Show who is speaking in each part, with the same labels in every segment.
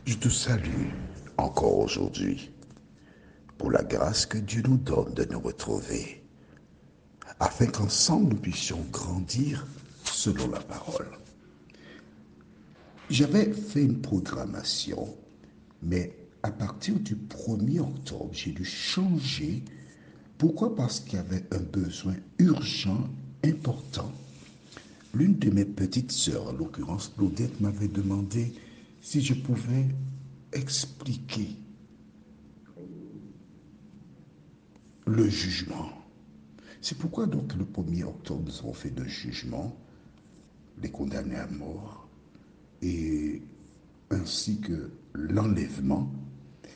Speaker 1: Je te salue encore aujourd'hui pour la grâce que Dieu nous donne de nous retrouver, afin qu'ensemble nous puissions grandir selon la parole. J'avais fait une programmation, mais à partir du 1er octobre, j'ai dû changer. Pourquoi? Parce qu'il y avait un besoin urgent, important. L'une de mes petites sœurs, en l'occurrence Claudette, m'avait demandé si je pouvais expliquer le jugement. C'est pourquoi donc le 1er octobre, nous avons fait deux jugements, les condamnés à mort et ainsi que l'enlèvement.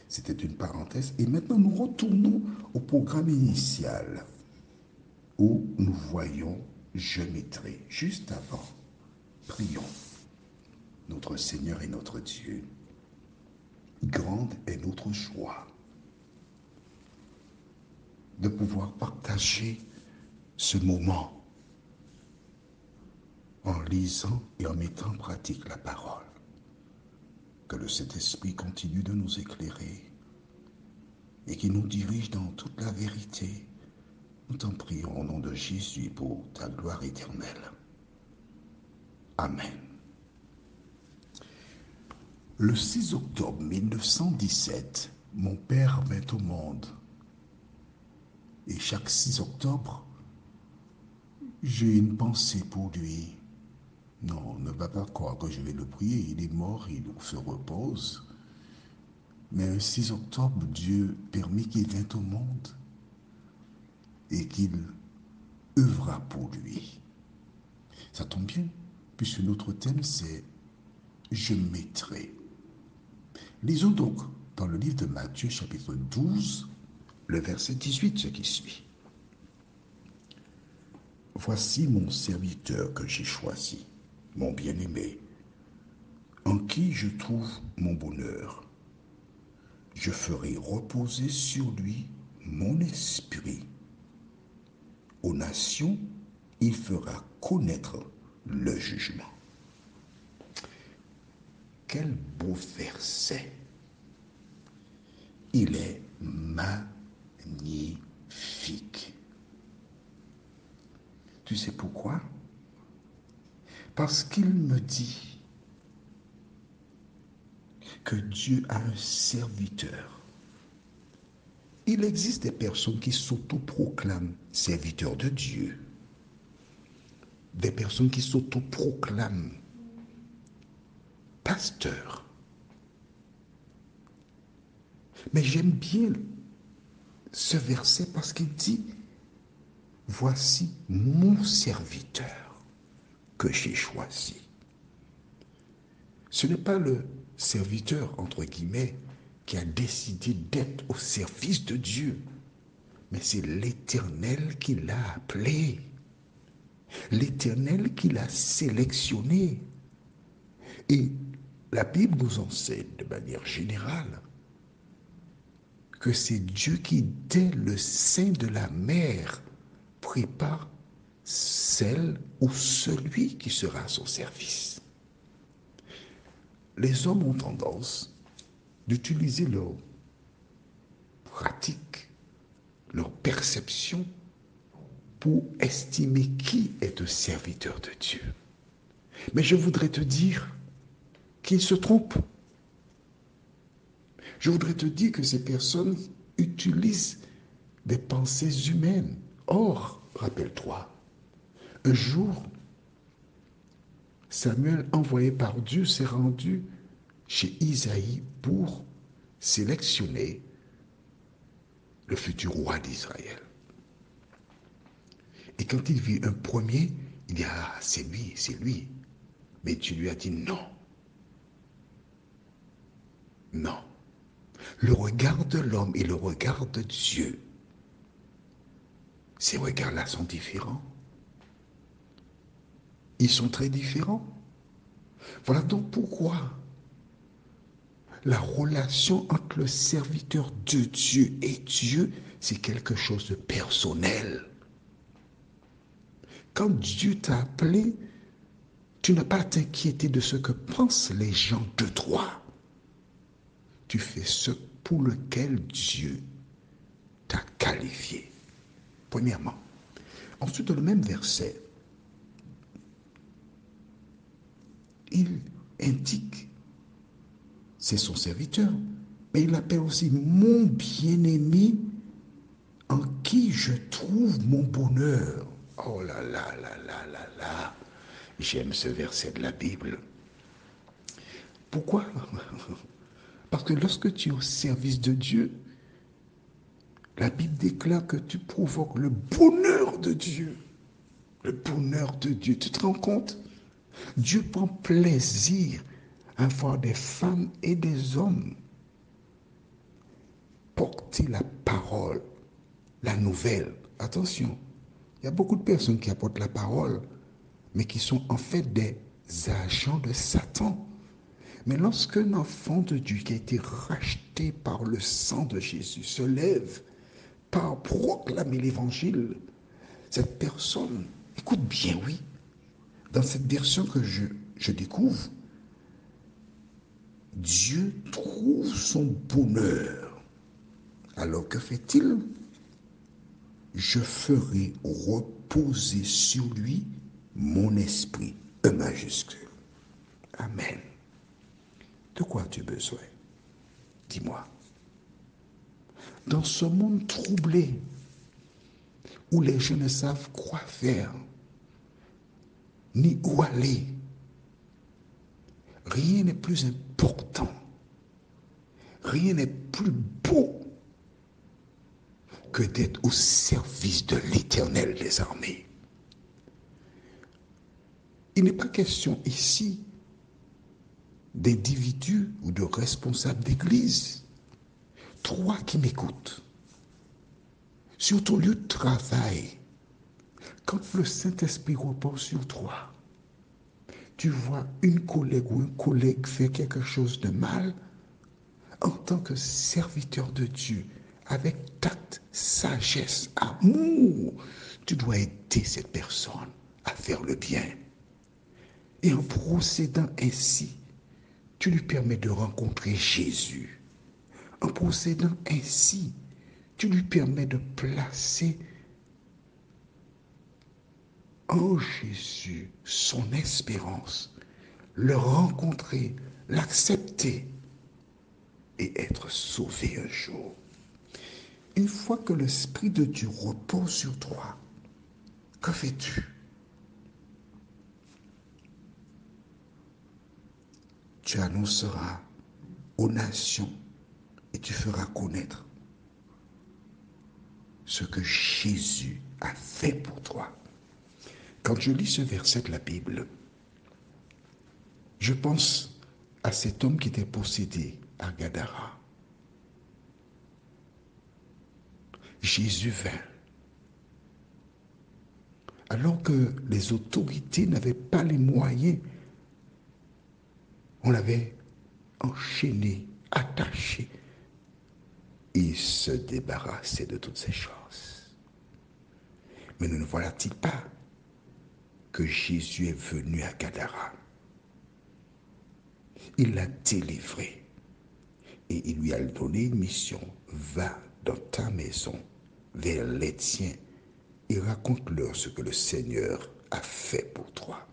Speaker 1: C'était une parenthèse. Et maintenant, nous retournons au programme initial où nous voyons je mettrai. Juste avant, prions. Notre Seigneur et notre Dieu, grande est notre joie de pouvoir partager ce moment en lisant et en mettant en pratique la parole. Que le Saint-Esprit continue de nous éclairer et qui nous dirige dans toute la vérité. Nous t'en prions au nom de Jésus pour ta gloire éternelle. Amen. Le 6 octobre 1917, mon père vint au monde. Et chaque 6 octobre, j'ai une pensée pour lui. Non, ne va pas croire que je vais le prier. Il est mort, il se repose. Mais le 6 octobre, Dieu permit qu'il vînt au monde et qu'il œuvra pour lui. Ça tombe bien, puisque notre thème c'est « Je mettrai ». Lisons donc dans le livre de Matthieu, chapitre 12, le verset 18, ce qui suit. « Voici mon serviteur que j'ai choisi, mon bien-aimé, en qui je trouve mon bonheur. Je ferai reposer sur lui mon esprit. Aux nations, il fera connaître le jugement. » Quel beau verset! Il est magnifique. Tu sais pourquoi? Parce qu'il me dit que Dieu a un serviteur. Il existe des personnes qui s'autoproclament serviteurs de Dieu. Des personnes qui s'autoproclament pasteurs. Mais j'aime bien ce verset parce qu'il dit « Voici mon serviteur que j'ai choisi ». Ce n'est pas le serviteur, entre guillemets, qui a décidé d'être au service de Dieu, mais c'est l'Éternel qui l'a appelé, l'Éternel qui l'a sélectionné. Et la Bible nous enseigne de manière générale que c'est Dieu qui, dès le sein de la mère, prépare celle ou celui qui sera à son service. Les hommes ont tendance d'utiliser leur pratique, leur perception pour estimer qui est un serviteur de Dieu. Mais je voudrais te dire qu'ils se trompent. Je voudrais te dire que ces personnes utilisent des pensées humaines. Or, rappelle-toi, un jour, Samuel, envoyé par Dieu, s'est rendu chez Isaïe pour sélectionner le futur roi d'Israël. Et quand il vit un premier, il dit « Ah, c'est lui, c'est lui ». Mais Dieu lui a dit « Non, non ». Le regard de l'homme et le regard de Dieu, ces regards-là sont différents. Ils sont très différents. Voilà donc pourquoi la relation entre le serviteur de Dieu et Dieu, c'est quelque chose de personnel. Quand Dieu t'a appelé, tu n'as pas à t'inquiéter de ce que pensent les gens de toi. tu fais ce pour lequel Dieu t'a qualifié. Premièrement. Ensuite, dans le même verset, il indique, c'est son serviteur, mais il l'appelle aussi mon bien-aimé en qui je trouve mon bonheur. Oh là là là là là là, j'aime ce verset de la Bible. Pourquoi? Parce que lorsque tu es au service de Dieu, la Bible déclare que tu provoques le bonheur de Dieu. Le bonheur de Dieu. Tu te rends compte? Dieu prend plaisir à voir des femmes et des hommes porter la parole, la nouvelle. Attention, il y a beaucoup de personnes qui apportent la parole, mais qui sont en fait des agents de Satan. Mais lorsqu'un enfant de Dieu qui a été racheté par le sang de Jésus se lève pour proclamer l'évangile, cette personne, écoute bien, oui, dans cette version que je découvre, Dieu trouve son bonheur. Alors que fait-il? Je ferai reposer sur lui mon esprit, E majuscule. Amen. De quoi as-tu besoin? Dis-moi. Dans ce monde troublé, où les gens ne savent quoi faire, ni où aller, rien n'est plus important, rien n'est plus beau que d'être au service de l'Éternel des armées. Il n'est pas question ici d'individus ou de responsables d'église. Toi qui m'écoutes, sur ton lieu de travail, quand le Saint-Esprit repose sur toi, tu vois une collègue ou un collègue faire quelque chose de mal, en tant que serviteur de Dieu, avec tact, sagesse, amour, tu dois aider cette personne à faire le bien. Et en procédant ainsi, tu lui permets de rencontrer Jésus. En procédant ainsi, tu lui permets de placer en Jésus son espérance, le rencontrer, l'accepter et être sauvé un jour. Une fois que l'Esprit de Dieu repose sur toi, que fais-tu? Tu annonceras aux nations et tu feras connaître ce que Jésus a fait pour toi. Quand je lis ce verset de la Bible, je pense à cet homme qui était possédé à Gadara. Jésus vint. Alors que les autorités n'avaient pas les moyens, on l'avait enchaîné, attaché. Il se débarrassait de toutes ces choses. Mais ne voilà-t-il pas que Jésus est venu à Gadara? Il l'a délivré et il lui a donné une mission. Va dans ta maison, vers les tiens, et raconte-leur ce que le Seigneur a fait pour toi.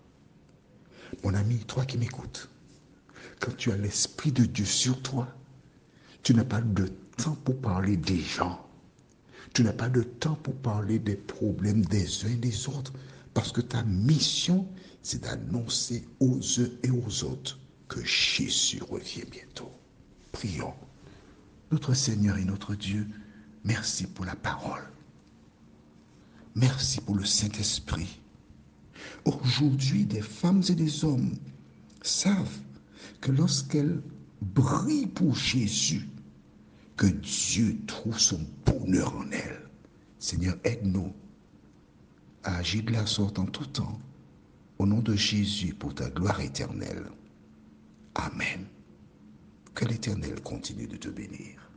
Speaker 1: Mon ami, toi qui m'écoutes, quand tu as l'Esprit de Dieu sur toi, tu n'as pas de temps pour parler des gens. Tu n'as pas de temps pour parler des problèmes des uns et des autres, parce que ta mission, c'est d'annoncer aux uns et aux autres que Jésus revient bientôt. Prions. Notre Seigneur et notre Dieu, merci pour la parole. Merci pour le Saint-Esprit. Aujourd'hui, des femmes et des hommes savent que lorsqu'elles brillent pour Jésus, que Dieu trouve son bonheur en elles. Seigneur, aide-nous à agir de la sorte en tout temps, au nom de Jésus, pour ta gloire éternelle. Amen. Que l'Éternel continue de te bénir.